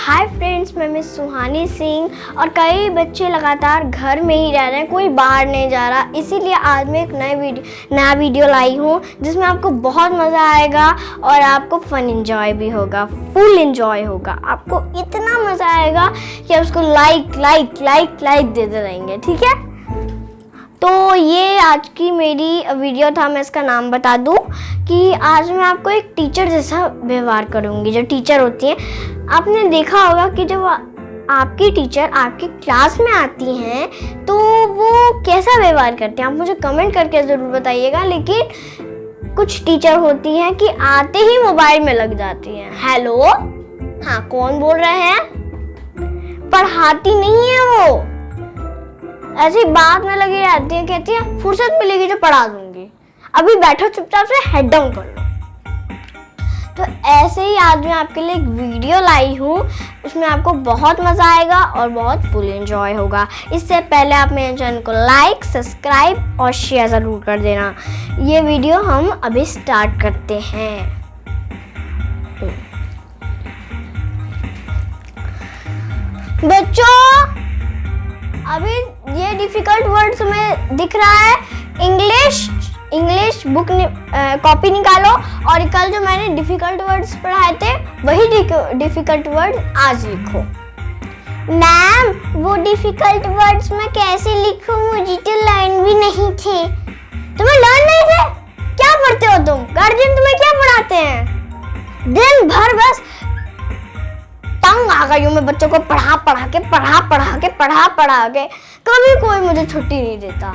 Hi friends, मैं miss सुहानी सिंह। और कई बच्चे लगातार घर में ही रह रहे हैं, कोई बाहर नहीं जा रहा, इसीलिए आज मैं एक नया वीडियो लाई हूँ जिसमें आपको बहुत मज़ा आएगा और आपको फन एंजॉय भी होगा, फुल एंजॉय होगा। आपको इतना मज़ा आएगा कि आप उसको लाइक देते रहेंगे, ठीक है। तो ये आज की मेरी वीडियो था। मैं इसका नाम बता दूं कि आज मैं आपको एक टीचर जैसा व्यवहार करूंगी। जो टीचर होती है, आपने देखा होगा कि जब आपकी टीचर आपकी क्लास में आती हैं तो वो कैसा व्यवहार करते हैं, आप मुझे कमेंट करके ज़रूर बताइएगा। लेकिन कुछ टीचर होती हैं कि आते ही मोबाइल में लग जाती हैं। हेलो, हाँ कौन बोल रहे हैं? पढ़ाती नहीं है वो, ऐसी बात में लगी रहती है, कहती है फुर्सत मिलेगी जो पढ़ा दूंगी, अभी बैठो चुपचाप से हेड डाउन कर लो। तो ऐसे ही आज मैं आपके लिए एक वीडियो लाई हूँ, उसमें आपको बहुत मज़ा आएगा और बहुत फुल एंजॉय होगा। इससे पहले आप मेरे चैनल को लाइक, सब्सक्राइब और शेयर ज़रूर कर देना। ये वीडियो हम अभी स्टार्ट करते हैं। बच्चों, अभी ये डिफिकल्ट वर्ड्स में दिख रहा है। इंग्लिश बुक कॉपी निकालो और कल जो मैंने डिफिकल्ट वर्ड्स पढ़ाए थे वही डिफिकल्ट वर्ड आज लिखो। मैम, वो डिफिकल्ट वर्ड्स मैं कैसे लिखूं? मुझे तो लर्न भी नहीं थे। तुम्हें लर्न नहीं थे? क्या पढ़ते हो तुम? गार्जियन तुम्हें क्या पढ़ाते हैं? दिन भर बस तंग आ गई हूँ मैं बच्चों को पढ़ा के। कभी कोई मुझे छुट्टी नहीं देता।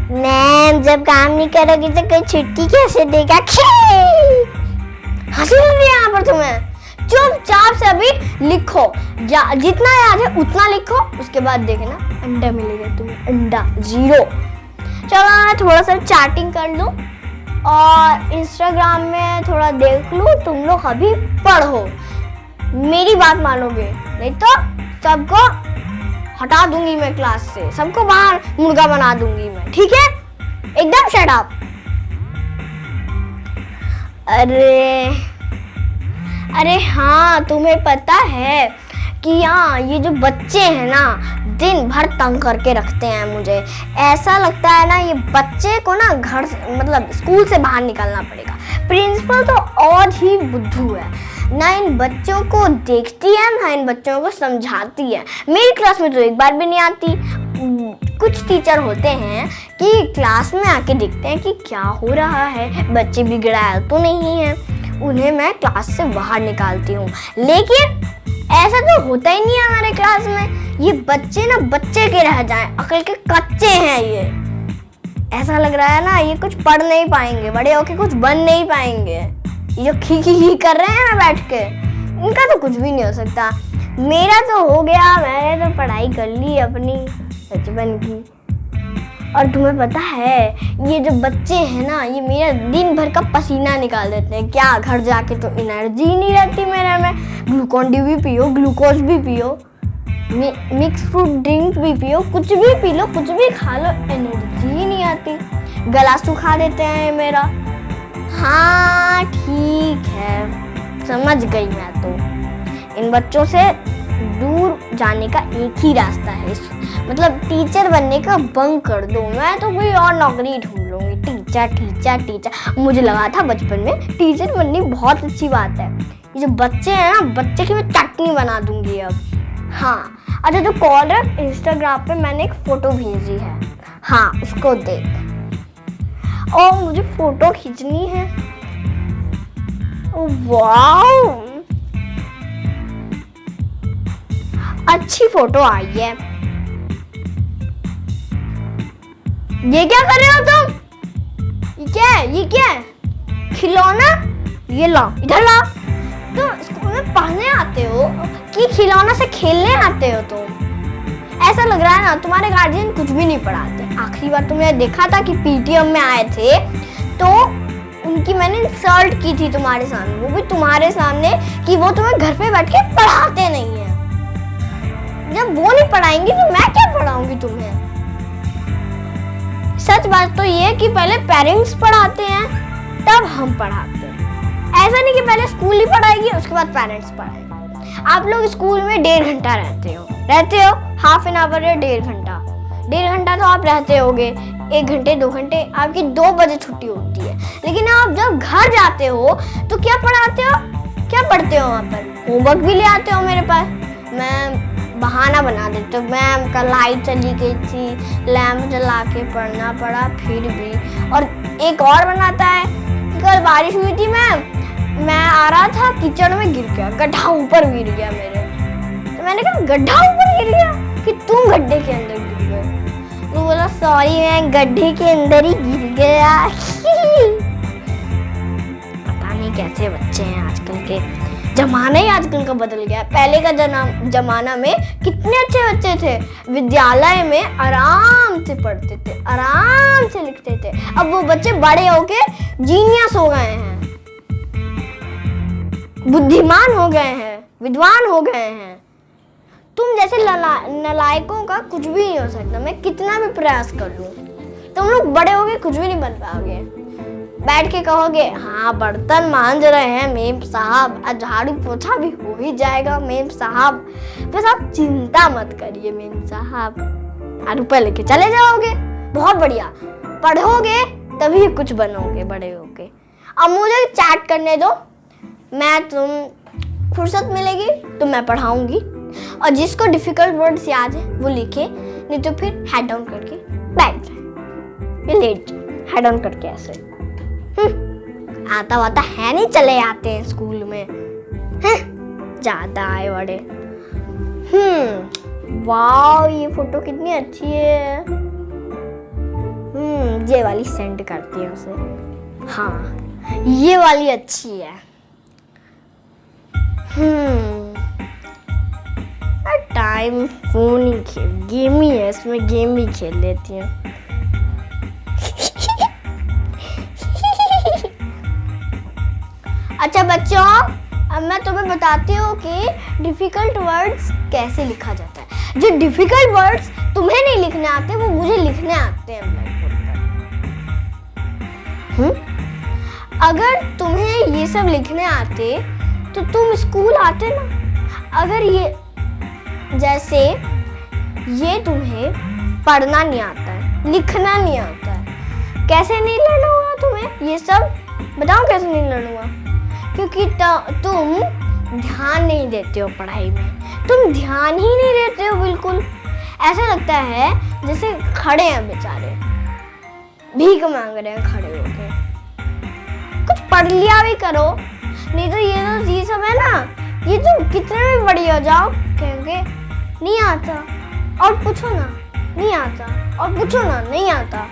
मैम, जब काम नहीं करोगी तो कोई छुट्टी कैसे देगा? हंसी लग रही है यहाँ पर तुम्हें। चुपचाप से अभी लिखो, जितना याद है उतना लिखो, उसके बाद देखना अंडा मिलेगा तुम्हें, अंडा 0। चलो मैं थोड़ा सा चैटिंग कर लूँ और इंस्टाग्राम में थोड़ा देख लूँ। तुम लोग अभी पढ़ो, मेरी बात मानोगे नहीं तो सबको हटा दूंगी मैं क्लास से, सबको बाहर मुर्गा बना दूंगी मैं, ठीक है? एकदम शट अप। अरे हाँ, तुम्हें पता है कि हाँ, ये जो बच्चे हैं ना दिन भर तंग करके रखते हैं। मुझे ऐसा लगता है ना ये बच्चे को ना घर मतलब स्कूल से बाहर निकालना पड़ेगा। प्रिंसिपल तो और ही बुद्धू है, ना इन बच्चों को देखती है ना इन बच्चों को समझाती है। मेरी क्लास में तो एक बार भी नहीं आती। कुछ टीचर होते हैं कि क्लास में आके देखते हैं कि क्या हो रहा है, बच्चे बिगड़ाए तो नहीं है, उन्हें मैं क्लास से बाहर निकालती हूँ। लेकिन ऐसा तो होता ही नहीं है हमारे क्लास में। ये बच्चे ना बच्चे के रह जाएं, अकल के कच्चे हैं ये। ऐसा लग रहा है ना ये कुछ पढ़ नहीं पाएंगे, बड़े होके कुछ बन नहीं पाएंगे। ये जो खी कर रहे हैं ना बैठ के, इनका तो कुछ भी नहीं हो सकता। मेरा तो हो गया, मैंने तो पढ़ाई कर ली अपनी बचपन की। और तुम्हें पता है ये जो बच्चे हैं ना, ये मेरा दिन भर का पसीना निकाल देते हैं। क्या घर जाके तो एनर्जी नहीं रहती मेरे में। ग्लूकॉन डी भी पियो, ग्लूकोज भी पियो, मिक्स फ्रूट ड्रिंक भी पियो, कुछ भी पी लो, कुछ भी खा लो, एनर्जी नहीं आती। गला सुखा देते हैं मेरा। हाँ ठीक है, समझ गई मैं। तो इन बच्चों से दूर जाने का एक ही रास्ता है, मतलब टीचर बनने का बंक कर दो। मैं तो कोई और नौकरी ढूंढ लूंगी। टीचर मुझे लगा था बचपन में टीचर बननी बहुत अच्छी बात है। ये जो बच्चे हैं ना, बच्चे की मैं चटनी बना दूंगी अब। हाँ अच्छा, जो कॉल रख, इंस्टाग्राम पे मैंने एक फोटो भेजी है, हाँ उसको देख। और मुझे फोटो खींचनी है। वाह, अच्छी फोटो आई है। ये क्या कर रहे हो तुम? ये क्या है? खिलौना? ये लाओ, इधर लाओ। तुम स्कूल में पढ़ने आते हो कि खिलौना से खेलने आते हो? तुम ऐसा लग रहा है ना तुम्हारे गार्जियन कुछ भी नहीं पढ़ाते। आखिरी बार तुमने देखा था कि पीटीएम में आए थे तो उनकी मैंने इंसल्ट की थी तुम्हारे सामने, वो भी तुम्हारे सामने, कि वो तुम्हें घर पे बैठ के पढ़ाते नहीं है। जब वो नहीं पढ़ाएंगे तो मैं क्या पढ़ाऊंगी तुम्हें? सच बात तो ये कि पहले पेरेंट्स पढ़ाते हैं तब हम पढ़ाते हैं। ऐसा नहीं कि पहले स्कूल ही पढ़ाएगी उसके बाद पेरेंट्स पढ़ाएंगे। आप लोग स्कूल में 1.5 घंटा रहते हो, हाफ एन आवर या 1.5 घंटा तो आप रहते होगे। 1 घंटे 2 घंटे आपकी 2 बजे छुट्टी होती है। लेकिन आप जब घर जाते हो तो क्या पढ़ते हो वहाँ पर? होमवर्क भी ले आते हो मेरे पास। मैं बहाना बना देती हूँ, मैम का लाइट चली गई थी, लैम्प जला के पढ़ना पड़ा फिर भी। और एक और बनाता है कि कल बारिश हुई थी मैम, मैं आ रहा था कीचड़ में गिर गया, गड्ढा ऊपर गिर गया मेरे। तो मैंने कहा गड्ढा ऊपर गिर गया कि तुम गड्ढे के अंदर गिर गए? तो बोला सॉरी मैं गड्ढे के अंदर ही गिर गया। पता नहीं कैसे बच्चे हैं आजकल के, जमाना ही आजकल का बदल गया। पहले का जमाना में कितने अच्छे बच्चे थे, विद्यालय में आराम से पढ़ते थे, आराम से लिखते थे। अब वो बच्चे बड़े होके जीनियस हो गए हैं, बुद्धिमान हो गए हैं, विद्वान हो गए हैं। तुम जैसे नालायकों का कुछ भी नहीं हो सकता, मैं कितना भी प्रयास कर लूं। तुम लोग बड़े होगे कुछ भी नहीं बन पाओगे। बैठ के कहोगे हाँ बर्तन मांज रहे हैं मेम साहब, आज झाड़ू पोछा भी हो ही जाएगा मेम साहब, बस आप चिंता मत करिए मेम साहब। रुपए लेके चले जाओगे, बहुत बढ़िया। पढ़ोगे तभी कुछ बनोगे बड़े होके। अब मुझे चैट करने दो, तुम फुर्सत मिलेगी तो मैं पढ़ाऊंगी, और जिसको डिफिकल्ट वर्ड्स याद है वो लिखे, नहीं तो फिर हेड डाउन करके बैठ जाए, लेट हेड डाउन करके ऐसे। आता वाता है नहीं, चले आते हैं स्कूल में, ज्यादा आए बड़े। वाह ये फोटो कितनी अच्छी है। ये वाली सेंड करती है उसे। हाँ ये वाली अच्छी है। टाइम फोन ही गेम ही है, इसमें गेम ही खेल लेती हूँ। अच्छा बच्चों, अब मैं तुम्हें बताती हूँ कि डिफिकल्ट वर्ड्स कैसे लिखा जाता है। जो डिफिकल्ट वर्ड्स तुम्हें नहीं लिखने आते वो मुझे लिखने आते हैं ब्लैक बोर्ड पर। अगर तुम्हें ये सब लिखने आते तो तुम स्कूल आते ना। अगर ये जैसे ये तुम्हें पढ़ना नहीं आता है, लिखना नहीं आता है, कैसे नहीं लर्न हुआ तुम्हें ये सब? बताओ कैसे नहीं लर्न हुआ? क्योंकि तुम ध्यान नहीं देते हो पढ़ाई में, तुम ध्यान ही नहीं देते हो बिल्कुल। ऐसा लगता है जैसे खड़े हैं बेचारे, भीख मांग रहे हैं खड़े होके। कुछ पढ़ लिया भी करो, नहीं तो ये सब है ना, ये तुम कितने भी बड़ी हो जाओ कहोगे नहीं आता, और पूछो ना नहीं आता, और पूछो ना नहीं आता,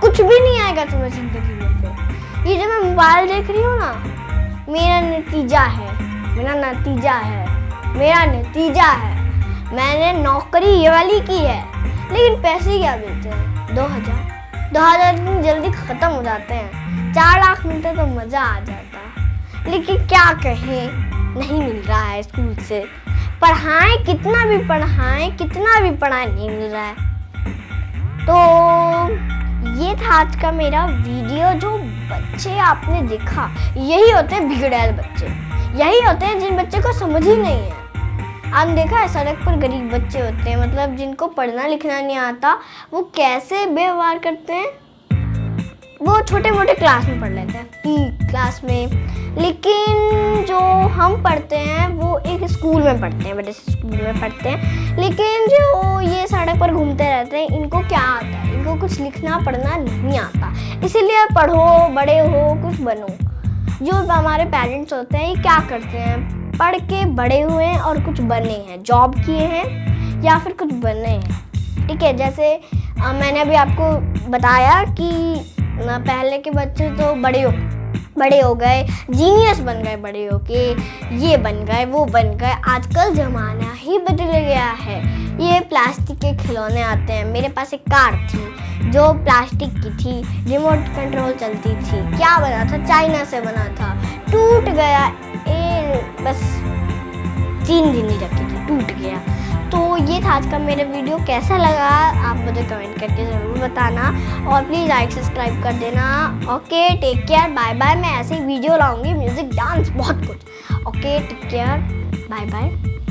कुछ भी नहीं आएगा तुम्हें जिंदगी में। फिर ये जो मैं मोबाइल देख रही हूँ ना, मेरा नतीजा है, मैंने नौकरी ये वाली की है, लेकिन पैसे क्या मिलते हैं? 2000 इतनी जल्दी खत्म हो जाते हैं। 4 लाख मिलते तो मजा आ जाता, लेकिन क्या कहें, नहीं मिल रहा है स्कूल से। पढ़ाएं कितना भी पढ़ाएं नहीं मिल रहा है। तो ये था आज का मेरा वीडियो। जो बच्चे आपने देखा, यही होते हैं बिगड़ैल बच्चे, यही होते हैं जिन बच्चे को समझ ही नहीं है। आपने देखा है सड़क पर गरीब बच्चे होते हैं, मतलब जिनको पढ़ना लिखना नहीं आता, वो कैसे व्यवहार करते हैं। वो छोटे मोटे क्लास में पढ़ लेते हैं, पी क्लास में, लेकिन जो हम पढ़ते हैं वो एक स्कूल में पढ़ते हैं, बड़े से स्कूल में पढ़ते हैं। लेकिन जो ये सड़क पर घूमते रहते हैं, इनको क्या आता है? इनको कुछ लिखना पढ़ना नहीं आता। इसीलिए पढ़ो, बड़े हो, कुछ बनो। जो हमारे पेरेंट्स होते हैं ये क्या करते हैं? पढ़ के बड़े हुए हैं और कुछ बने हैं, जॉब किए हैं या फिर कुछ बने हैं। ठीक है, जैसे मैंने अभी आपको बताया कि पहले के बच्चे तो बड़े हो गए, जीनियस बन गए, बड़े होके ये बन गए, वो बन गए। आजकल ज़माना ही बदल गया है। ये प्लास्टिक के खिलौने आते हैं। मेरे पास एक कार थी जो प्लास्टिक की थी, रिमोट कंट्रोल चलती थी। क्या बना था? चाइना से बना था, टूट गया। बस 3 दिन ही रखी थी, टूट गया। तो ये था आज का मेरा वीडियो। कैसा लगा आप मुझे कमेंट करके ज़रूर बताना, और प्लीज़ लाइक सब्सक्राइब कर देना। Okay, take care, bye bye. मैं ऐसे ही वीडियो लाऊंगी, म्यूज़िक, डांस, बहुत कुछ। Okay, take care. Bye bye.